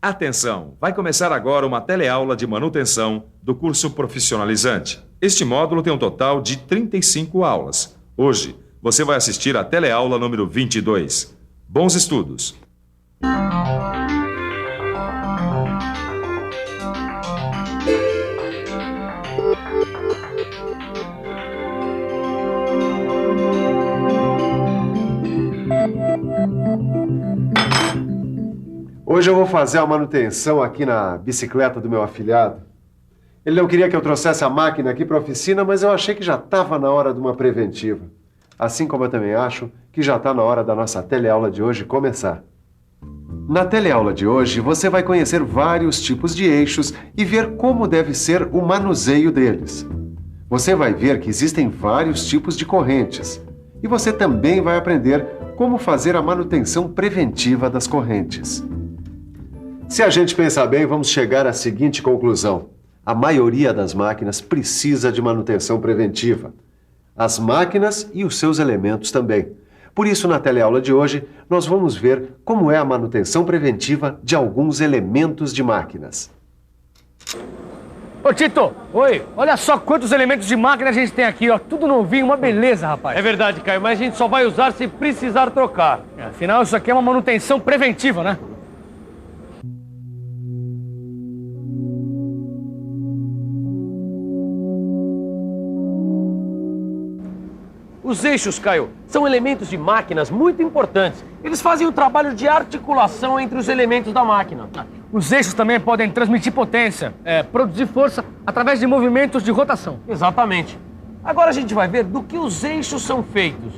Atenção! Vai começar agora uma teleaula de manutenção do curso profissionalizante. Este módulo tem um total de 35 aulas. Hoje, você vai assistir à teleaula número 22. Bons estudos! Hoje eu vou fazer a manutenção aqui na bicicleta do meu afilhado. Ele não queria que eu trouxesse a máquina aqui para a oficina, mas eu achei que já estava na hora de uma preventiva. Assim como eu também acho que já está na hora da nossa teleaula de hoje começar. Na teleaula de hoje, você vai conhecer vários tipos de eixos e ver como deve ser o manuseio deles. Você vai ver que existem vários tipos de correntes. E você também vai aprender como fazer a manutenção preventiva das correntes. Se a gente pensar bem, vamos chegar à seguinte conclusão. A maioria das máquinas precisa de manutenção preventiva. As máquinas e os seus elementos também. Por isso, na teleaula de hoje, nós vamos ver como é a manutenção preventiva de alguns elementos de máquinas. Ô Tito, oi, olha só quantos elementos de máquina a gente tem aqui, ó. Tudo novinho, uma beleza, rapaz. É verdade, Caio, mas a gente só vai usar se precisar trocar. Afinal, isso aqui é uma manutenção preventiva, né? Os eixos, Caio, são elementos de máquinas muito importantes. Eles fazem o trabalho de articulação entre os elementos da máquina. Os eixos também podem transmitir potência, produzir força através de movimentos de rotação. Exatamente. Agora a gente vai ver do que os eixos são feitos.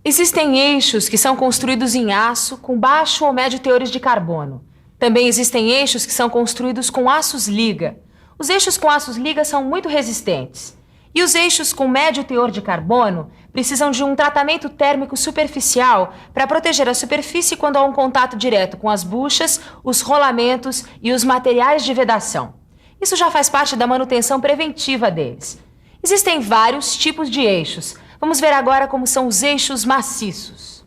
Existem eixos que são construídos em aço com baixo ou médio teores de carbono. Também existem eixos que são construídos com aços liga. Os eixos com aços liga são muito resistentes. E os eixos com médio teor de carbono precisam de um tratamento térmico superficial para proteger a superfície quando há um contato direto com as buchas, os rolamentos e os materiais de vedação. Isso já faz parte da manutenção preventiva deles. Existem vários tipos de eixos. Vamos ver agora como são os eixos maciços.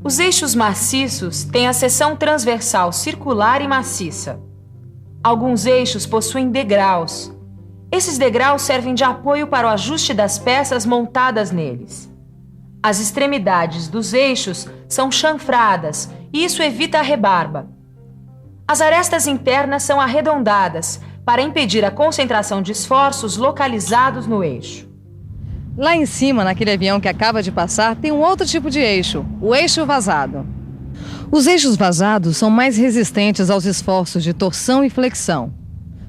Os eixos maciços têm a seção transversal circular e maciça. Alguns eixos possuem degraus. Esses degraus servem de apoio para o ajuste das peças montadas neles. As extremidades dos eixos são chanfradas e isso evita a rebarba. As arestas internas são arredondadas para impedir a concentração de esforços localizados no eixo. Lá em cima, naquele avião que acaba de passar, tem um outro tipo de eixo, o eixo vazado. Os eixos vazados são mais resistentes aos esforços de torção e flexão.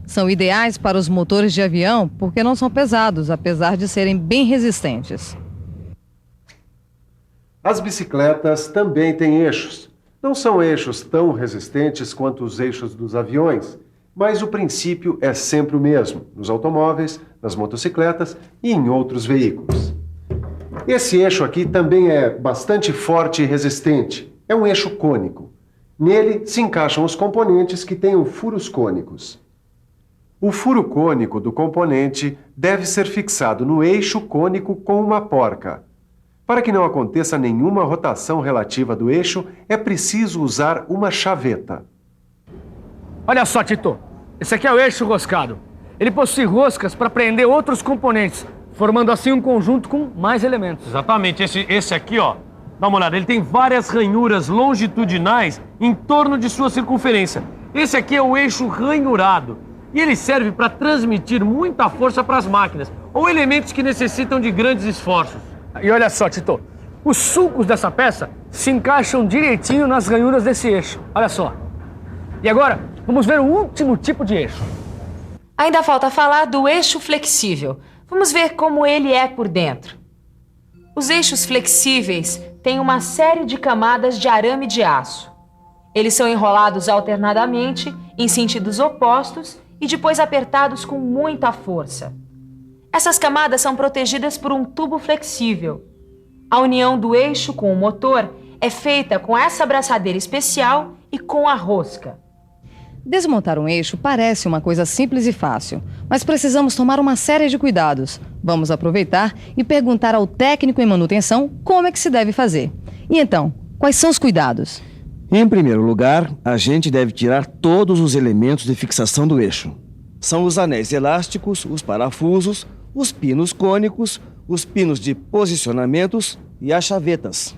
São ideais para os motores de avião porque não são pesados, apesar de serem bem resistentes. As bicicletas também têm eixos. Não são eixos tão resistentes quanto os eixos dos aviões, mas o princípio é sempre o mesmo, nos automóveis, nas motocicletas e em outros veículos. Esse eixo aqui também é bastante forte e resistente. É um eixo cônico. Nele se encaixam os componentes que têm furos cônicos. O furo cônico do componente deve ser fixado no eixo cônico com uma porca. Para que não aconteça nenhuma rotação relativa do eixo, é preciso usar uma chaveta. Olha só, Tito. Esse aqui é o eixo roscado. Ele possui roscas para prender outros componentes, formando assim um conjunto com mais elementos. Exatamente. Esse aqui, ó, dá uma olhada, ele tem várias ranhuras longitudinais em torno de sua circunferência. Esse aqui é o eixo ranhurado. E ele serve para transmitir muita força para as máquinas, ou elementos que necessitam de grandes esforços. E olha só, Tito, os sulcos dessa peça se encaixam direitinho nas ranhuras desse eixo. Olha só. E agora, vamos ver o último tipo de eixo. Ainda falta falar do eixo flexível. Vamos ver como ele é por dentro. Os eixos flexíveis têm uma série de camadas de arame de aço. Eles são enrolados alternadamente, em sentidos opostos, e depois apertados com muita força. Essas camadas são protegidas por um tubo flexível. A união do eixo com o motor é feita com essa abraçadeira especial e com a rosca. Desmontar um eixo parece uma coisa simples e fácil, mas precisamos tomar uma série de cuidados. Vamos aproveitar e perguntar ao técnico em manutenção como é que se deve fazer. E então, quais são os cuidados? Em primeiro lugar, a gente deve tirar todos os elementos de fixação do eixo. São os anéis elásticos, os parafusos, os pinos cônicos, os pinos de posicionamentos e as chavetas.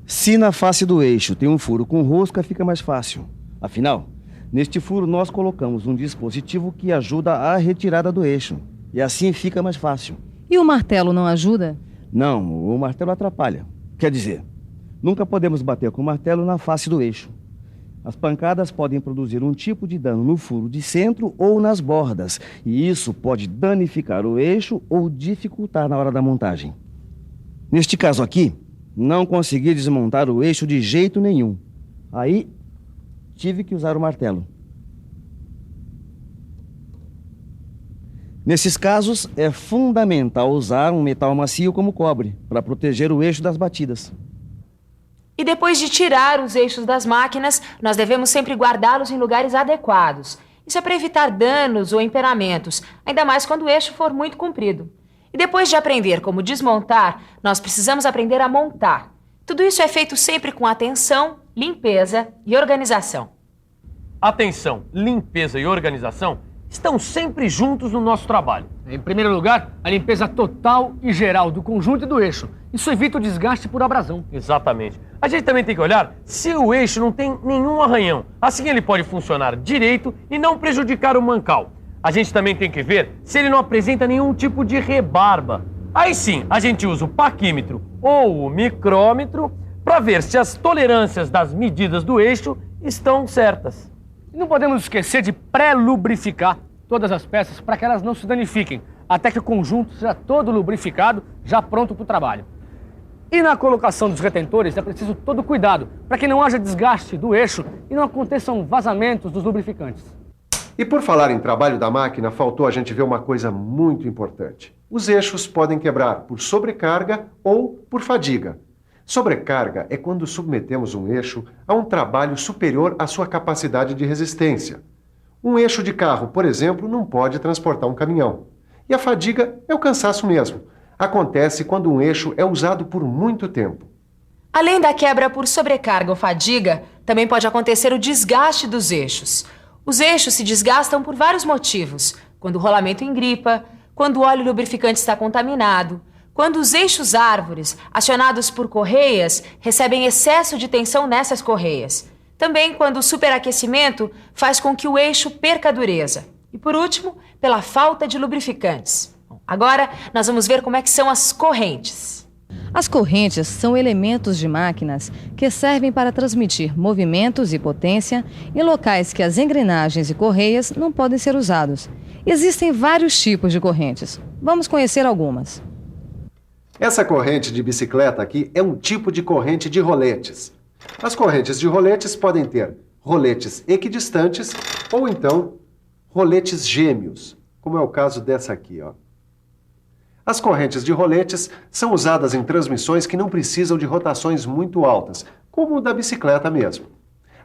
Se na face do eixo tem um furo com rosca, fica mais fácil. Afinal, neste furo nós colocamos um dispositivo que ajuda a retirada do eixo. E assim fica mais fácil. E o martelo não ajuda? Não, o martelo atrapalha. Quer dizer, nunca podemos bater com o martelo na face do eixo. As pancadas podem produzir um tipo de dano no furo de centro ou nas bordas, e isso pode danificar o eixo ou dificultar na hora da montagem. Neste caso aqui, não consegui desmontar o eixo de jeito nenhum. Aí, tive que usar o martelo. Nesses casos, é fundamental usar um metal macio como cobre, para proteger o eixo das batidas. E depois de tirar os eixos das máquinas, nós devemos sempre guardá-los em lugares adequados. Isso é para evitar danos ou empenamentos, ainda mais quando o eixo for muito comprido. E depois de aprender como desmontar, nós precisamos aprender a montar. Tudo isso é feito sempre com atenção, limpeza e organização. Atenção, limpeza e organização estão sempre juntos no nosso trabalho. Em primeiro lugar, a limpeza total e geral do conjunto e do eixo. Isso evita o desgaste por abrasão. Exatamente. A gente também tem que olhar se o eixo não tem nenhum arranhão. Assim ele pode funcionar direito e não prejudicar o mancal. A gente também tem que ver se ele não apresenta nenhum tipo de rebarba. Aí sim, a gente usa o paquímetro ou o micrômetro para ver se as tolerâncias das medidas do eixo estão certas. E não podemos esquecer de pré-lubrificar todas as peças para que elas não se danifiquem, até que o conjunto seja todo lubrificado, já pronto para o trabalho. E na colocação dos retentores é preciso todo cuidado, para que não haja desgaste do eixo e não aconteçam vazamentos dos lubrificantes. E por falar em trabalho da máquina, faltou a gente ver uma coisa muito importante. Os eixos podem quebrar por sobrecarga ou por fadiga. Sobrecarga é quando submetemos um eixo a um trabalho superior à sua capacidade de resistência. Um eixo de carro, por exemplo, não pode transportar um caminhão. E a fadiga é o cansaço mesmo. Acontece quando um eixo é usado por muito tempo. Além da quebra por sobrecarga ou fadiga, também pode acontecer o desgaste dos eixos. Os eixos se desgastam por vários motivos. Quando o rolamento engripa, quando o óleo lubrificante está contaminado, quando os eixos árvores, acionados por correias, recebem excesso de tensão nessas correias. Também quando o superaquecimento faz com que o eixo perca a dureza. E por último, pela falta de lubrificantes. Agora, nós vamos ver como é que são as correntes. As correntes são elementos de máquinas que servem para transmitir movimentos e potência em locais que as engrenagens e correias não podem ser usados. Existem vários tipos de correntes. Vamos conhecer algumas. Essa corrente de bicicleta aqui é um tipo de corrente de roletes. As correntes de roletes podem ter roletes equidistantes ou então roletes gêmeos, como é o caso dessa aqui, ó. As correntes de roletes são usadas em transmissões que não precisam de rotações muito altas, como o da bicicleta mesmo.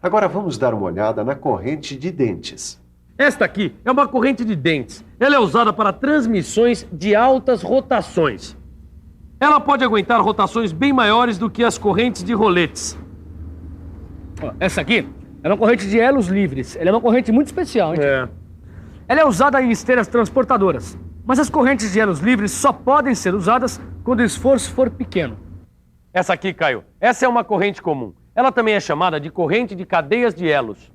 Agora vamos dar uma olhada na corrente de dentes. Esta aqui é uma corrente de dentes. Ela é usada para transmissões de altas rotações. Ela pode aguentar rotações bem maiores do que as correntes de roletes. Essa aqui é uma corrente de elos livres. Ela é uma corrente muito especial, hein? Ela é usada em esteiras transportadoras. Mas as correntes de elos livres só podem ser usadas quando o esforço for pequeno. Essa aqui, Caio, essa é uma corrente comum. Ela também é chamada de corrente de cadeias de elos.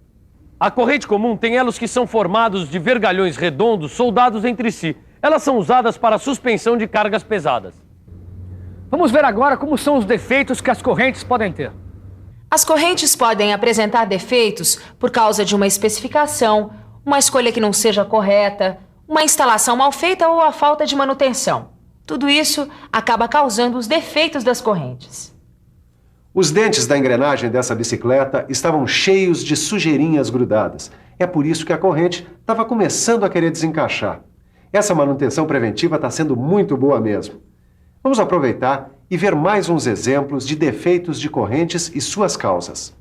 A corrente comum tem elos que são formados de vergalhões redondos soldados entre si. Elas são usadas para a suspensão de cargas pesadas. Vamos ver agora como são os defeitos que as correntes podem ter. As correntes podem apresentar defeitos por causa de uma especificação, uma escolha que não seja correta, uma instalação mal feita ou a falta de manutenção. Tudo isso acaba causando os defeitos das correntes. Os dentes da engrenagem dessa bicicleta estavam cheios de sujeirinhas grudadas. É por isso que a corrente estava começando a querer desencaixar. Essa manutenção preventiva está sendo muito boa mesmo. Vamos aproveitar e ver mais uns exemplos de defeitos de correntes e suas causas.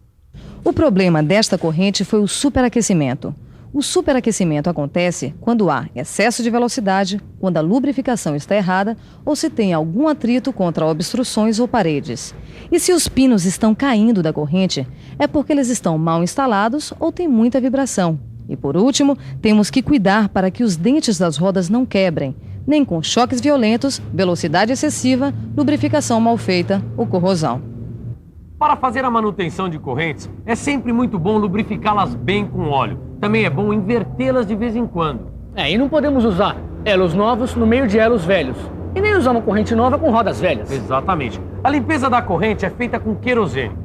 O problema desta corrente foi o superaquecimento. O superaquecimento acontece quando há excesso de velocidade, quando a lubrificação está errada ou se tem algum atrito contra obstruções ou paredes. E se os pinos estão caindo da corrente, é porque eles estão mal instalados ou tem muita vibração. E por último, temos que cuidar para que os dentes das rodas não quebrem, nem com choques violentos, velocidade excessiva, lubrificação mal feita ou corrosão. Para fazer a manutenção de correntes, é sempre muito bom lubrificá-las bem com óleo. Também é bom invertê-las de vez em quando. E não podemos usar elos novos no meio de elos velhos. E nem usar uma corrente nova com rodas velhas. Exatamente. A limpeza da corrente é feita com querosene.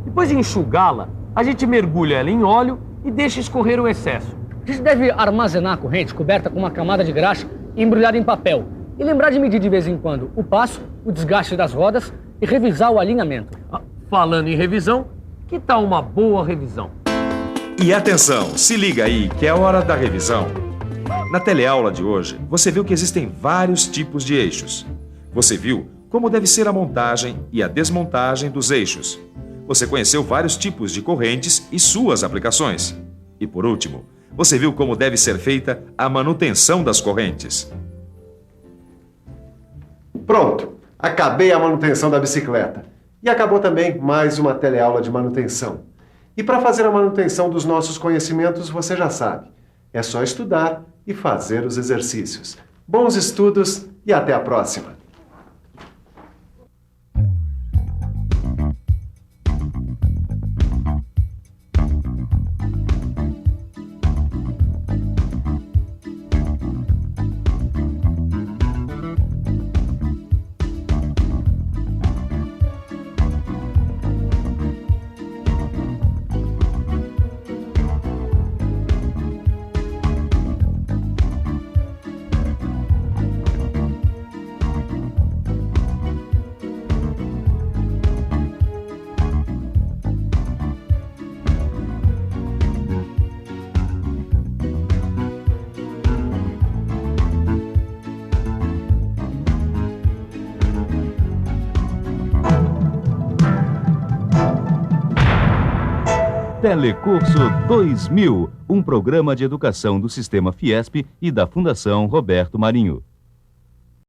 Depois de enxugá-la, a gente mergulha ela em óleo e deixa escorrer o excesso. A gente deve armazenar a corrente coberta com uma camada de graxa e embrulhada em papel. E lembrar de medir de vez em quando o passo, o desgaste das rodas e revisar o alinhamento. Falando em revisão, que tal uma boa revisão? E atenção, se liga aí que é hora da revisão. Na teleaula de hoje, você viu que existem vários tipos de eixos. Você viu como deve ser a montagem e a desmontagem dos eixos. Você conheceu vários tipos de correntes e suas aplicações. E por último, você viu como deve ser feita a manutenção das correntes. Pronto, acabei a manutenção da bicicleta. E acabou também mais uma teleaula de manutenção. E para fazer a manutenção dos nossos conhecimentos, você já sabe. É só estudar e fazer os exercícios. Bons estudos e até a próxima! Telecurso 2000, um programa de educação do Sistema Fiesp e da Fundação Roberto Marinho.